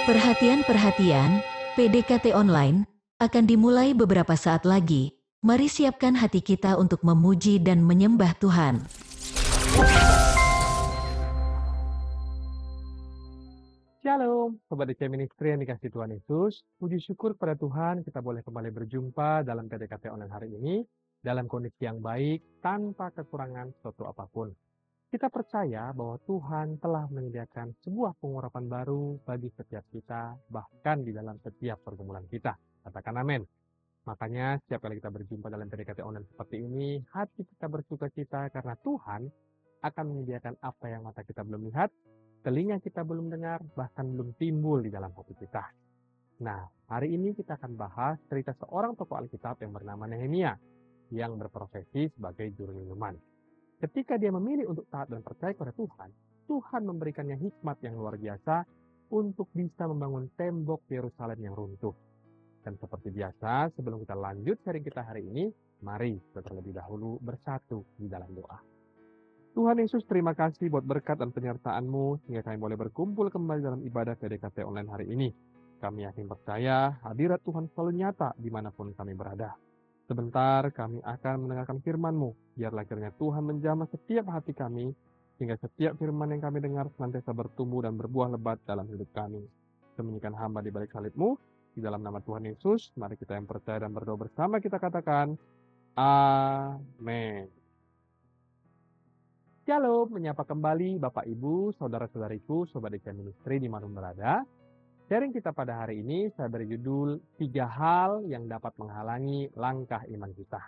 Perhatian, PDKT online akan dimulai beberapa saat lagi. Mari siapkan hati kita untuk memuji dan menyembah Tuhan. Shalom, Sobat DC Ministry yang dikasih Tuhan Yesus. Puji syukur pada Tuhan kita boleh kembali berjumpa dalam PDKT online hari ini dalam kondisi yang baik tanpa kekurangan suatu apapun. Kita percaya bahwa Tuhan telah menyediakan sebuah pengurapan baru bagi setiap kita, bahkan di dalam setiap pergumulan kita. Katakan amin. Makanya setiap kali kita berjumpa dalam PDKT online seperti ini, hati kita bersuka cita karena Tuhan akan menyediakan apa yang mata kita belum lihat, telinga kita belum dengar, bahkan belum timbul di dalam hati kita. Nah, hari ini kita akan bahas cerita seorang tokoh Alkitab yang bernama Nehemia, yang berprofesi sebagai juru minuman. Ketika dia memilih untuk taat dan percaya kepada Tuhan, Tuhan memberikannya hikmat yang luar biasa untuk bisa membangun tembok Yerusalem yang runtuh. Dan seperti biasa, sebelum kita lanjut sharing kita hari ini, mari kita terlebih dahulu bersatu di dalam doa. Tuhan Yesus, terima kasih buat berkat dan penyertaan-Mu sehingga kami boleh berkumpul kembali dalam ibadah PDKT online hari ini. Kami yakin percaya hadirat Tuhan selalu nyata dimanapun kami berada. Sebentar kami akan mendengarkan firman-Mu. Biarlah kiranya Tuhan menjamah setiap hati kami, sehingga setiap firman yang kami dengar senantiasa bertumbuh dan berbuah lebat dalam hidup kami. Demikian hamba di balik salib-Mu, di dalam nama Tuhan Yesus, mari kita yang percaya dan berdoa bersama kita katakan, Amin. Shalom, menyapa kembali Bapak Ibu, Saudara-saudariku, Sobat DC Ministry di mana berada. Sharing kita pada hari ini saya beri judul 3 hal yang dapat menghalangi langkah iman kita.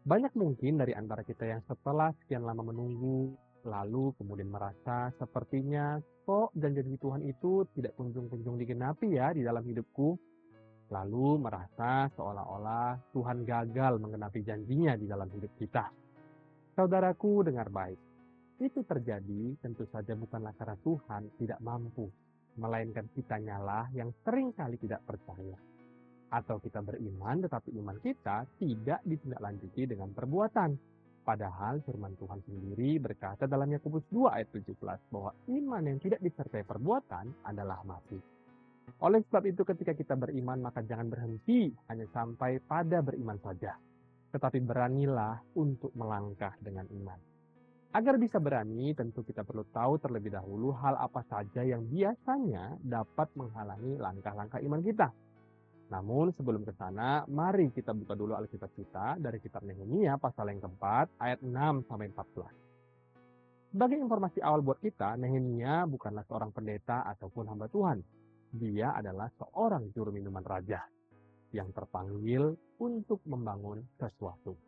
Banyak mungkin dari antara kita yang setelah sekian lama menunggu, lalu kemudian merasa sepertinya kok janji Tuhan itu tidak kunjung-kunjung digenapi ya di dalam hidupku. Lalu merasa seolah-olah Tuhan gagal menggenapi janjinya di dalam hidup kita. Saudaraku, dengar baik. Itu terjadi tentu saja bukanlah karena Tuhan tidak mampu, melainkan kitanya lah yang seringkali tidak percaya. Atau kita beriman tetapi iman kita tidak ditindaklanjuti dengan perbuatan. Padahal firman Tuhan sendiri berkata dalam Yakobus 2 ayat 17 bahwa iman yang tidak disertai perbuatan adalah mati. Oleh sebab itu ketika kita beriman maka jangan berhenti hanya sampai pada beriman saja. Tetapi beranilah untuk melangkah dengan iman. Agar bisa berani, tentu kita perlu tahu terlebih dahulu hal apa saja yang biasanya dapat menghalangi langkah-langkah iman kita. Namun sebelum ke sana, mari kita buka dulu Alkitab kita dari kitab Nehemia pasal yang keempat, ayat 6-14. Sebagai informasi awal buat kita, Nehemia bukanlah seorang pendeta ataupun hamba Tuhan. Dia adalah seorang juru minuman raja yang terpanggil untuk membangun sesuatu.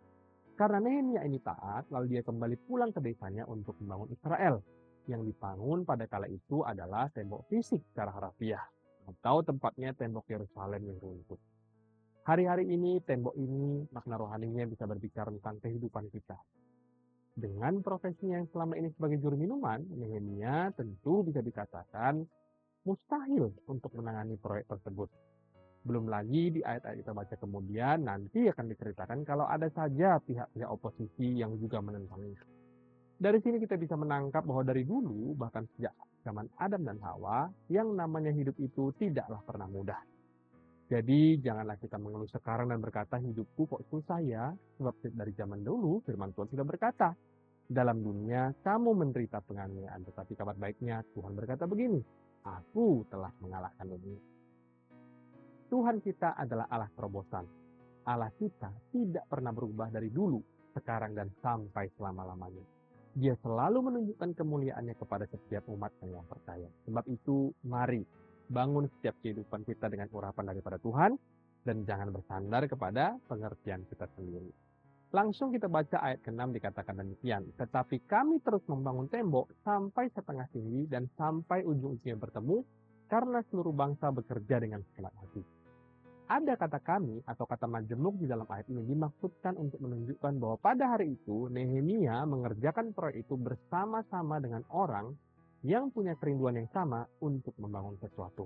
Karena Nehemia ini taat, lalu dia kembali pulang ke desanya untuk membangun Israel. Yang dibangun pada kala itu adalah tembok fisik secara harafiah, atau tempatnya tembok Yerusalem yang runtuh. Hari-hari ini tembok ini makna rohaninya bisa berbicara tentang kehidupan kita. Dengan profesinya yang selama ini sebagai juru minuman, Nehemia tentu bisa dikatakan mustahil untuk menangani proyek tersebut. Belum lagi di ayat-ayat kita baca kemudian nanti akan diceritakan kalau ada saja pihak-pihak oposisi yang juga menentangnya. Dari sini kita bisa menangkap bahwa dari dulu bahkan sejak zaman Adam dan Hawa yang namanya hidup itu tidaklah pernah mudah. Jadi janganlah kita mengeluh sekarang dan berkata hidupku kok susah ya, sebab dari zaman dulu firman Tuhan sudah berkata, dalam dunia kamu menderita penganiayaan, tetapi kabar baiknya Tuhan berkata begini, aku telah mengalahkan dunia. Tuhan kita adalah Allah terobosan. Allah kita tidak pernah berubah dari dulu, sekarang dan sampai selama-lamanya. Dia selalu menunjukkan kemuliaannya kepada setiap umat yang percaya. Sebab itu, mari bangun setiap kehidupan kita dengan urapan daripada Tuhan dan jangan bersandar kepada pengertian kita sendiri. Langsung kita baca ayat ke-6 dikatakan demikian. Tetapi kami terus membangun tembok sampai setengah tinggi dan sampai ujung-ujungnya bertemu karena seluruh bangsa bekerja dengan segenap hati. Ada kata kami atau kata majemuk di dalam ayat ini dimaksudkan untuk menunjukkan bahwa pada hari itu Nehemia mengerjakan proyek itu bersama-sama dengan orang yang punya kerinduan yang sama untuk membangun sesuatu.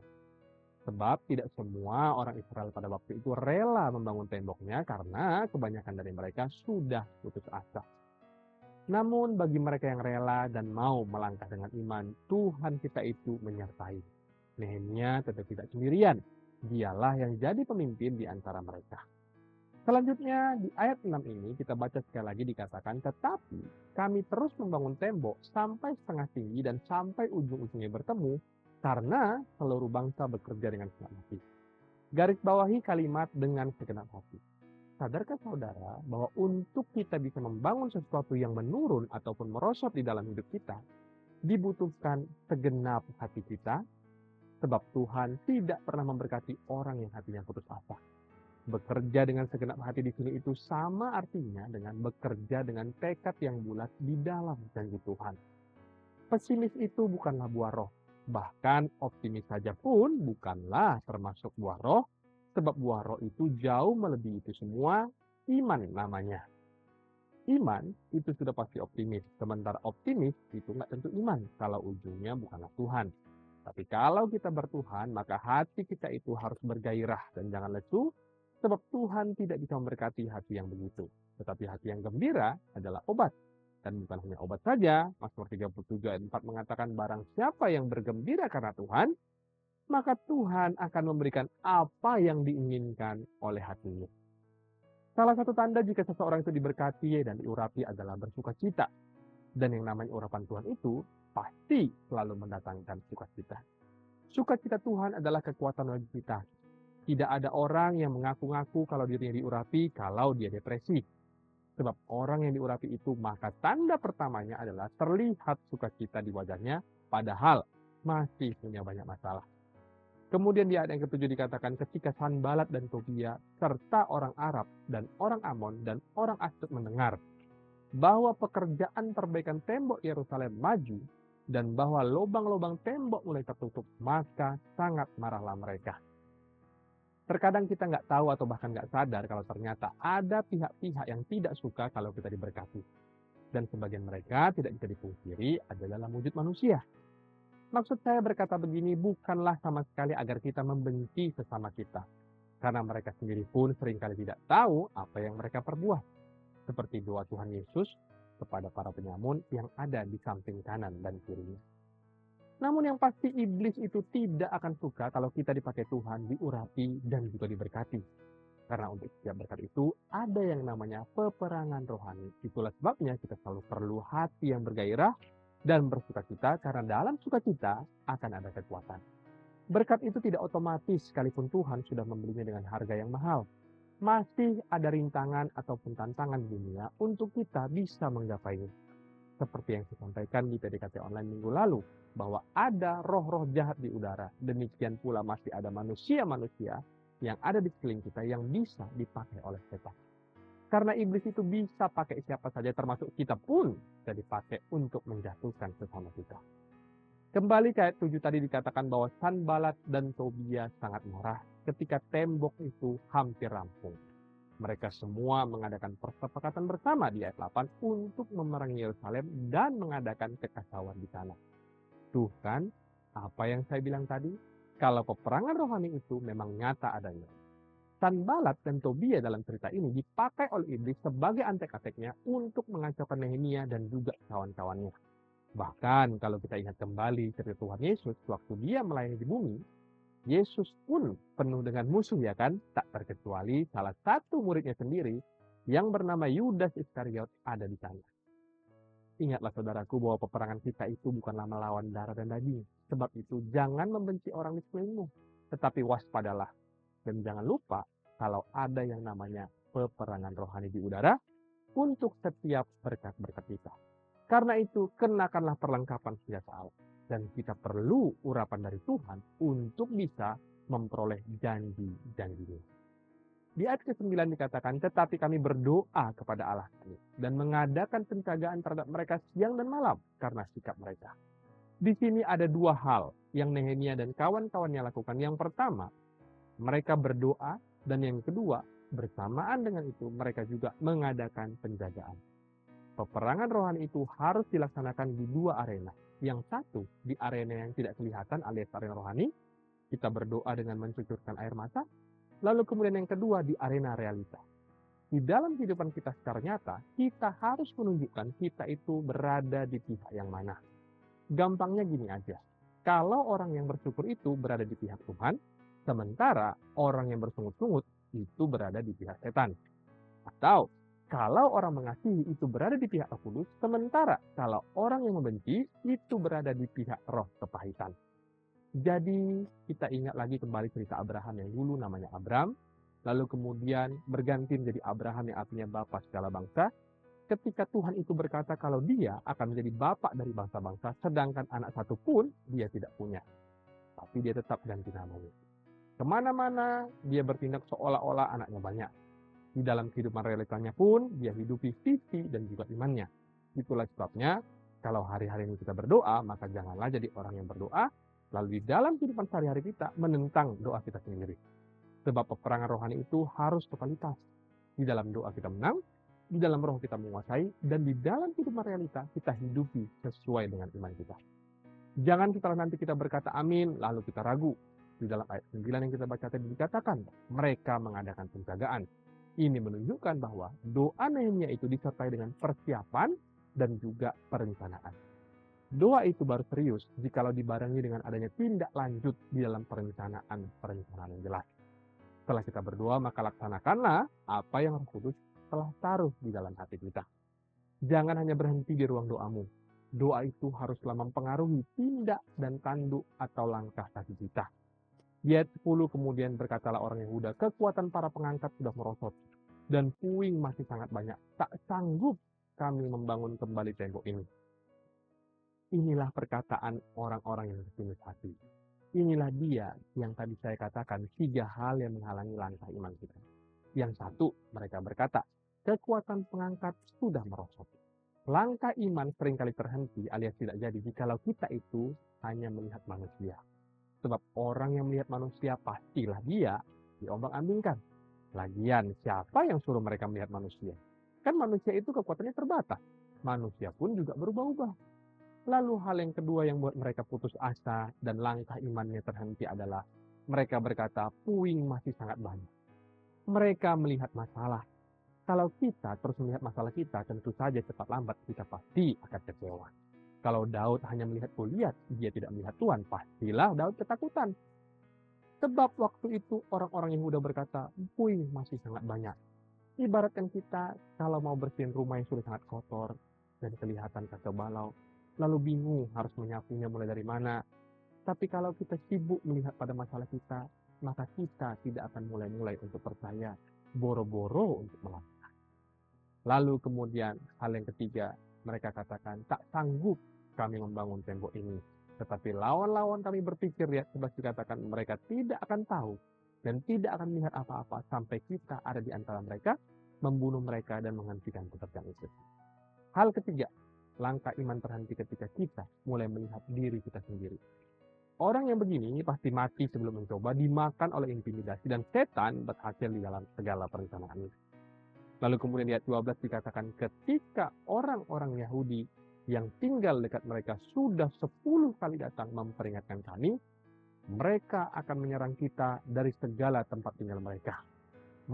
Sebab tidak semua orang Israel pada waktu itu rela membangun temboknya karena kebanyakan dari mereka sudah putus asa. Namun bagi mereka yang rela dan mau melangkah dengan iman, Tuhan kita itu menyertai. Nehemia tetap tidak sendirian. Dialah yang jadi pemimpin di antara mereka. Selanjutnya di ayat 6 ini kita baca sekali lagi dikatakan, tetapi kami terus membangun tembok sampai setengah tinggi dan sampai ujung-ujungnya bertemu karena seluruh bangsa bekerja dengan segenap hati. Garis bawahi kalimat dengan segenap hati. Sadarkah saudara bahwa untuk kita bisa membangun sesuatu yang menurun ataupun merosot di dalam hidup kita, dibutuhkan segenap hati kita, sebab Tuhan tidak pernah memberkati orang yang hatinya putus asa. Bekerja dengan segenap hati di sini itu sama artinya dengan bekerja dengan tekad yang bulat di dalam janji Tuhan. Pesimis itu bukanlah buah roh. Bahkan optimis saja pun bukanlah termasuk buah roh, sebab buah roh itu jauh melebihi itu semua, iman namanya. Iman itu sudah pasti optimis, sementara optimis itu nggak tentu iman kalau ujungnya bukanlah Tuhan. Tapi kalau kita bertuhan, maka hati kita itu harus bergairah dan jangan lesu, sebab Tuhan tidak bisa memberkati hati yang begitu. Tetapi hati yang gembira adalah obat. Dan bukan hanya obat saja, Mazmur 37 ayat 4 mengatakan barang siapa yang bergembira karena Tuhan, maka Tuhan akan memberikan apa yang diinginkan oleh hatinya. Salah satu tanda jika seseorang itu diberkati dan diurapi adalah bersukacita. Dan yang namanya urapan Tuhan itu pasti selalu mendatangkan sukacita. Sukacita Tuhan adalah kekuatan bagi kita. Tidak ada orang yang mengaku-ngaku kalau dirinya diurapi kalau dia depresi. Sebab orang yang diurapi itu maka tanda pertamanya adalah terlihat sukacita di wajahnya padahal masih punya banyak masalah. Kemudian di ayat yang ketujuh dikatakan ketika Sanbalat dan Tobia serta orang Arab dan orang Amon dan orang Asdod mendengar bahwa pekerjaan perbaikan tembok Yerusalem maju dan bahwa lubang-lubang tembok mulai tertutup, maka sangat marahlah mereka. Terkadang kita nggak tahu atau bahkan nggak sadar kalau ternyata ada pihak-pihak yang tidak suka kalau kita diberkati. Dan sebagian mereka tidak bisa dipungkiri adalah dalam wujud manusia. Maksud saya berkata begini bukanlah sama sekali agar kita membenci sesama kita. Karena mereka sendiri pun seringkali tidak tahu apa yang mereka perbuat. Seperti doa Tuhan Yesus kepada para penyamun yang ada di samping kanan dan kirinya. Namun yang pasti iblis itu tidak akan suka kalau kita dipakai Tuhan, diurapi, dan juga diberkati. Karena untuk setiap berkat itu ada yang namanya peperangan rohani. Itulah sebabnya kita selalu perlu hati yang bergairah dan bersukacita karena dalam sukacita akan ada kekuatan. Berkat itu tidak otomatis sekalipun Tuhan sudah membelinya dengan harga yang mahal. Masih ada rintangan ataupun tantangan dunia untuk kita bisa menggapainya. Seperti yang saya sampaikan di PDKT online minggu lalu, bahwa ada roh-roh jahat di udara. Demikian pula masih ada manusia-manusia yang ada di sekeliling kita yang bisa dipakai oleh setan. Karena iblis itu bisa pakai siapa saja termasuk kita pun bisa dipakai untuk menjatuhkan sesama kita. Kembali ke ayat 7 tadi dikatakan bahwa Sanbalat dan Tobia sangat marah ketika tembok itu hampir rampung. Mereka semua mengadakan persepakatan bersama di ayat 8 untuk memerangi Yerusalem dan mengadakan kekacauan di sana. Tuh kan, apa yang saya bilang tadi? Kalau peperangan rohani itu memang nyata adanya. Sanbalat dan Tobia dalam cerita ini dipakai oleh iblis sebagai antek-anteknya untuk mengacaukan Nehemia dan juga kawan-kawannya. Bahkan kalau kita ingat kembali cerita Tuhan Yesus waktu dia melayani di bumi, Yesus pun penuh dengan musuh ya kan, tak terkecuali salah satu muridnya sendiri yang bernama Yudas Iskariot ada di sana. Ingatlah saudaraku bahwa peperangan kita itu bukanlah melawan darah dan daging. Sebab itu jangan membenci orang di sekelilingmu, tetapi waspadalah. Dan jangan lupa kalau ada yang namanya peperangan rohani di udara untuk setiap berkat-berkat kita. Karena itu kenakanlah perlengkapan senjata Allah. Dan kita perlu urapan dari Tuhan untuk bisa memperoleh janji-janjinya. Di ayat ke-9 dikatakan, tetapi kami berdoa kepada Allah kami dan mengadakan penjagaan terhadap mereka siang dan malam karena sikap mereka. Di sini ada dua hal yang Nehemia dan kawan-kawannya lakukan. Yang pertama, mereka berdoa, dan yang kedua, bersamaan dengan itu mereka juga mengadakan penjagaan. Peperangan rohani itu harus dilaksanakan di dua arena. Yang satu di arena yang tidak kelihatan alias arena rohani, kita berdoa dengan mencucurkan air mata. Lalu kemudian yang kedua di arena realita. Di dalam kehidupan kita secara nyata, kita harus menunjukkan kita itu berada di pihak yang mana. Gampangnya gini aja, Kalau orang yang bersyukur itu berada di pihak Tuhan, sementara orang yang bersungut-sungut itu berada di pihak setan. Atau kalau orang mengasihi itu berada di pihak Roh Kudus, sementara kalau orang yang membenci itu berada di pihak roh kepahitan. Jadi kita ingat lagi kembali cerita Abraham yang dulu namanya Abram, lalu kemudian berganti menjadi Abraham yang artinya bapa segala bangsa. Ketika Tuhan itu berkata kalau dia akan menjadi bapak dari bangsa-bangsa, sedangkan anak satu pun dia tidak punya. Tapi dia tetap ganti namanya. Kemana-mana dia bertindak seolah-olah anaknya banyak. Di dalam kehidupan realitanya pun dia hidupi visi dan juga imannya. Itulah sebabnya kalau hari-hari ini kita berdoa, maka janganlah jadi orang yang berdoa, lalu di dalam kehidupan sehari-hari kita menentang doa kita sendiri. Sebab peperangan rohani itu harus totalitas. Di dalam doa kita menang, di dalam roh kita menguasai, dan di dalam kehidupan realita kita hidupi sesuai dengan iman kita. Jangan setelah nanti kita berkata amin, lalu kita ragu. Di dalam ayat 9 yang kita baca tadi dikatakan, mereka mengadakan penjagaan. Ini menunjukkan bahwa doa Nehemia itu disertai dengan persiapan dan juga perencanaan. Doa itu baru serius jikalau dibarengi dengan adanya tindak lanjut di dalam perencanaan yang jelas. Setelah kita berdoa, maka laksanakanlah apa yang Roh Kudus telah taruh di dalam hati kita. Jangan hanya berhenti di ruang doamu. Doa itu haruslah mempengaruhi tindak dan tanduk atau langkah kaki kita. Di ayat 10 kemudian berkatalah orang Yehuda, kekuatan para pengangkat sudah merosot, dan puing masih sangat banyak. Tak sanggup kami membangun kembali tembok ini. Inilah perkataan orang-orang yang bersinis hati. Inilah dia yang tadi saya katakan 3 hal yang menghalangi langkah iman kita. Yang satu, mereka berkata, kekuatan pengangkat sudah merosot. Langkah iman seringkali terhenti alias tidak jadi jikalau kita itu hanya melihat manusia. Sebab orang yang melihat manusia pastilah dia diombang-ambingkan. Lagian siapa yang suruh mereka melihat manusia? Kan manusia itu kekuatannya terbatas. Manusia pun juga berubah-ubah. Lalu hal yang kedua yang buat mereka putus asa dan langkah imannya terhenti adalah mereka berkata puing masih sangat banyak. Mereka melihat masalah. Kalau kita terus melihat masalah kita, tentu saja cepat lambat kita pasti akan kecewa. Kalau Daud hanya melihat Goliat, dia tidak melihat Tuhan, pastilah Daud ketakutan. Sebab waktu itu orang-orang Yehuda berkata, puing masih sangat banyak. Ibaratkan kita kalau mau bersihin rumah yang sudah sangat kotor dan kelihatan kacau balau, lalu bingung harus menyapunya mulai dari mana. Tapi kalau kita sibuk melihat pada masalah kita, maka kita tidak akan mulai-mulai untuk percaya, boro-boro untuk melakukan. Lalu kemudian hal yang ketiga, mereka katakan, tak sanggup kami membangun tembok ini. Tetapi lawan-lawan kami berpikir, ya, sebab dikatakan mereka tidak akan tahu dan tidak akan melihat apa-apa sampai kita ada di antara mereka, membunuh mereka dan menghentikan pekerjaan itu. Hal ketiga, langkah iman terhenti ketika kita mulai melihat diri kita sendiri. Orang yang begini pasti mati sebelum mencoba, dimakan oleh intimidasi, dan setan berhasil di dalam segala perencanaan itu. Lalu kemudian di ayat 12 dikatakan ketika orang-orang Yahudi yang tinggal dekat mereka sudah 10 kali datang memperingatkan kami, mereka akan menyerang kita dari segala tempat tinggal mereka.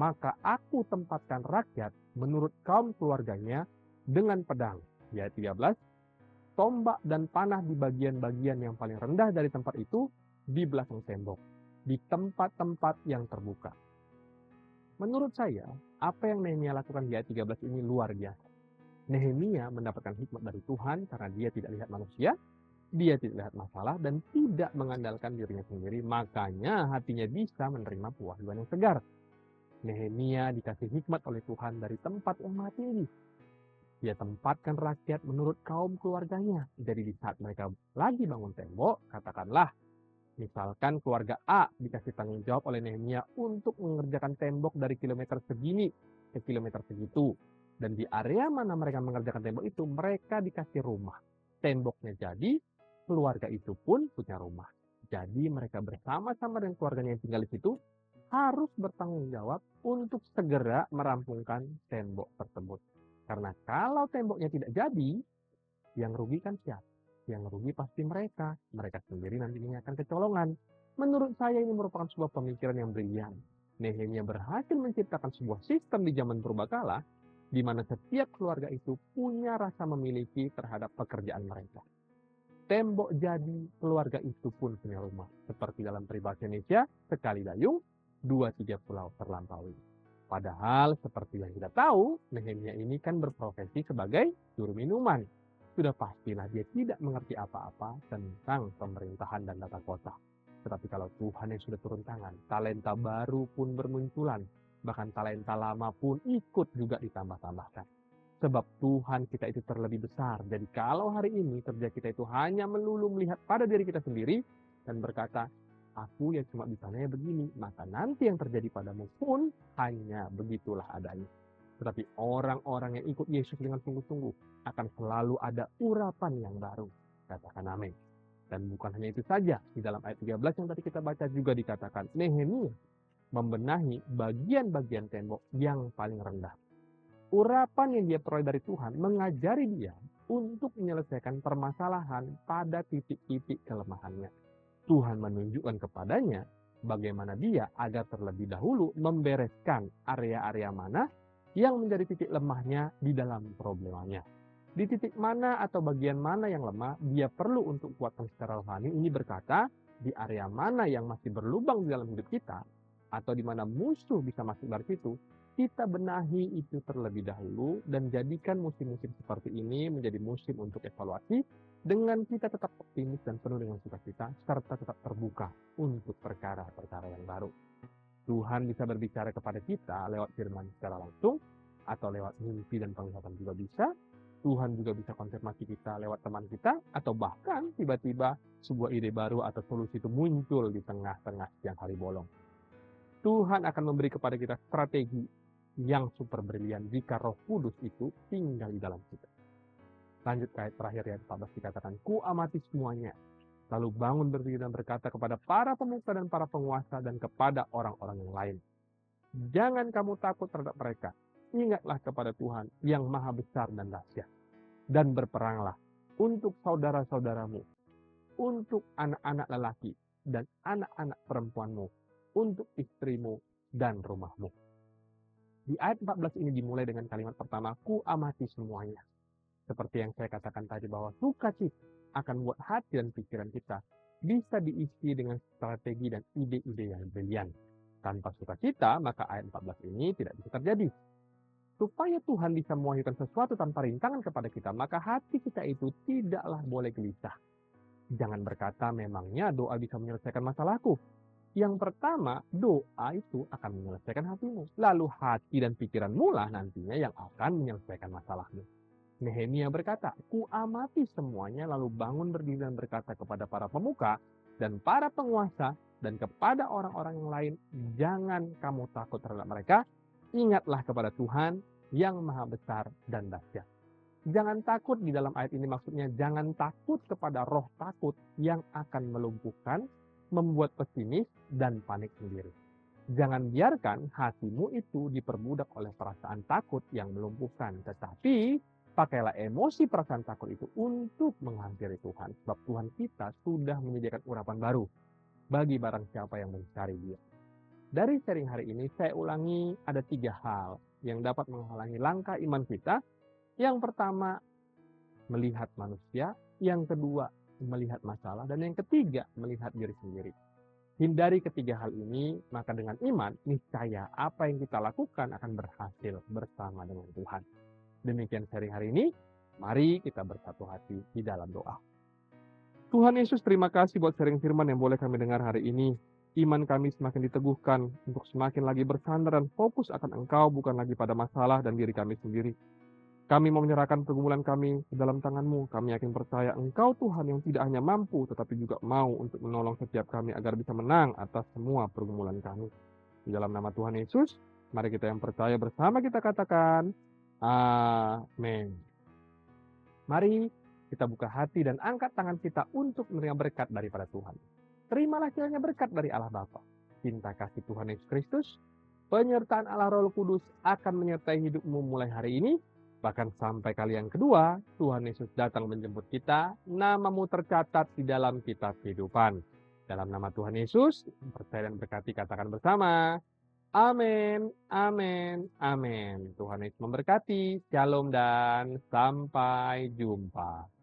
Maka aku tempatkan rakyat menurut kaum keluarganya dengan pedang. Di ayat 13, tombak dan panah di bagian-bagian yang paling rendah dari tempat itu di belakang tembok, di tempat-tempat yang terbuka. Menurut saya, apa yang Nehemia lakukan di ayat 13 ini luar biasa. Nehemia mendapatkan hikmat dari Tuhan karena dia tidak lihat manusia, dia tidak lihat masalah, dan tidak mengandalkan dirinya sendiri, makanya hatinya bisa menerima pujian yang segar. Nehemia dikasih hikmat oleh Tuhan dari tempat yang maha tinggi. Dia tempatkan rakyat menurut kaum keluarganya. Jadi di saat mereka lagi bangun tembok, katakanlah, misalkan keluarga A dikasih tanggung jawab oleh Nehemia untuk mengerjakan tembok dari kilometer segini ke kilometer segitu. Dan di area mana mereka mengerjakan tembok itu, mereka dikasih rumah. Temboknya jadi, keluarga itu pun punya rumah. Jadi mereka bersama-sama dengan keluarganya yang tinggal di situ, harus bertanggung jawab untuk segera merampungkan tembok tersebut. Karena kalau temboknya tidak jadi, yang rugi kan siapa? Yang rugi pasti mereka. Mereka sendiri nantinya akan kecolongan. Menurut saya ini merupakan sebuah pemikiran yang brilian. Nehemia berhasil menciptakan sebuah sistem di zaman purbakala, di mana setiap keluarga itu punya rasa memiliki terhadap pekerjaan mereka. tembok jadi, keluarga itu pun punya rumah. Seperti dalam peribahasa Indonesia, sekali dayung, 2-3 pulau terlampaui. Padahal seperti yang kita tahu, Nehemia ini kan berprofesi sebagai juru minuman. Sudah pastilah dia tidak mengerti apa-apa tentang pemerintahan dan tata kota. Tetapi kalau Tuhan yang sudah turun tangan, talenta baru pun bermunculan. Bahkan talenta lama pun ikut juga ditambah-tambahkan. Sebab Tuhan kita itu terlebih besar. Jadi kalau hari ini kerja kita itu hanya melulu melihat pada diri kita sendiri dan berkata, aku yang cuma bisanya begini, maka nanti yang terjadi padamu pun hanya begitulah adanya. Tetapi orang-orang yang ikut Yesus dengan sungguh-sungguh akan selalu ada urapan yang baru. Katakan amin. Dan bukan hanya itu saja, di dalam ayat 13 yang tadi kita baca juga dikatakan, Nehemia membenahi bagian-bagian tembok yang paling rendah. Urapan yang dia peroleh dari Tuhan mengajari dia untuk menyelesaikan permasalahan pada titik-titik kelemahannya. Tuhan menunjukkan kepadanya bagaimana dia agar terlebih dahulu membereskan area-area mana yang menjadi titik lemahnya di dalam problemanya. Di titik mana atau bagian mana yang lemah, dia perlu untuk kuatkan secara rohani. Ini berkata, di area mana yang masih berlubang di dalam hidup kita, atau di mana musuh bisa masuk dari situ, kita benahi itu terlebih dahulu dan jadikan musim-musim seperti ini menjadi musim untuk evaluasi dengan kita tetap optimis dan penuh dengan sukacita serta tetap terbuka untuk perkara-perkara yang baru. Tuhan bisa berbicara kepada kita lewat firman secara langsung atau lewat mimpi dan penglihatan juga bisa. Tuhan juga bisa konfirmasi kita lewat teman kita atau bahkan tiba-tiba sebuah ide baru atau solusi itu muncul di tengah-tengah siang hari bolong. Tuhan akan memberi kepada kita strategi yang super brilian jika Roh Kudus itu tinggal di dalam kita. Lanjut ayat terakhir ayat 14 dikatakan, ku amati semuanya, lalu bangun berdiri dan berkata kepada para pemuka dan para penguasa dan kepada orang-orang yang lain. Jangan kamu takut terhadap mereka, ingatlah kepada Tuhan yang maha besar dan dahsyat. Dan berperanglah untuk saudara-saudaramu, untuk anak-anak lelaki dan anak-anak perempuanmu, untuk istrimu dan rumahmu. Di ayat 14 ini dimulai dengan kalimat pertama, ku amati semuanya. Seperti yang saya katakan tadi bahwa sukacita akan buat hati dan pikiran kita bisa diisi dengan strategi dan ide-ide yang brilian. Tanpa sukacita, maka ayat 14 ini tidak bisa terjadi. Supaya Tuhan bisa mewahyukan sesuatu tanpa rintangan kepada kita, maka hati kita itu tidaklah boleh gelisah. Jangan berkata, memangnya doa bisa menyelesaikan masalahku. Yang pertama, doa itu akan menyelesaikan hatimu. Lalu hati dan pikiranmu lah nantinya yang akan menyelesaikan masalahmu. Nehemia berkata, ku amati semuanya lalu bangun berdiri dan berkata kepada para pemuka dan para penguasa dan kepada orang-orang yang lain, jangan kamu takut terhadap mereka, ingatlah kepada Tuhan yang maha besar dan dahsyat. Jangan takut di dalam ayat ini maksudnya jangan takut kepada roh takut yang akan melumpuhkan, membuat pesimis dan panik sendiri. Jangan biarkan hatimu itu diperbudak oleh perasaan takut yang melumpuhkan. Tetapi pakailah emosi perasaan takut itu untuk menghampiri Tuhan. Sebab Tuhan kita sudah menyediakan urapan baru bagi barang siapa yang mencari Dia. Dari sharing hari ini saya ulangi ada 3 hal yang dapat menghalangi langkah iman kita. Yang pertama, melihat manusia. Yang kedua, melihat masalah, dan yang ketiga melihat diri sendiri. Hindari ketiga hal ini, maka dengan iman niscaya apa yang kita lakukan akan berhasil bersama dengan Tuhan. Demikian sharing hari ini, mari kita bersatu hati di dalam doa. Tuhan Yesus, terima kasih buat sharing firman yang boleh kami dengar hari ini. Iman kami semakin diteguhkan untuk semakin lagi bersandar dan fokus akan Engkau, bukan lagi pada masalah dan diri kami sendiri. Kami mau menyerahkan pergumulan kami ke dalam tangan-Mu. Kami yakin percaya Engkau Tuhan yang tidak hanya mampu, tetapi juga mau untuk menolong setiap kami agar bisa menang atas semua pergumulan kami. Di dalam nama Tuhan Yesus, mari kita yang percaya bersama kita katakan, amin. Mari kita buka hati dan angkat tangan kita untuk menerima berkat daripada Tuhan. Terimalah kiranya berkat dari Allah Bapa, cinta kasih Tuhan Yesus Kristus, penyertaan Allah Roh Kudus akan menyertai hidupmu mulai hari ini, bahkan sampai kali yang kedua, Tuhan Yesus datang menjemput kita, namamu tercatat di dalam kitab kehidupan. Dalam nama Tuhan Yesus, percaya dan berkati katakan bersama, amin, amin, amin. Tuhan Yesus memberkati, shalom dan sampai jumpa.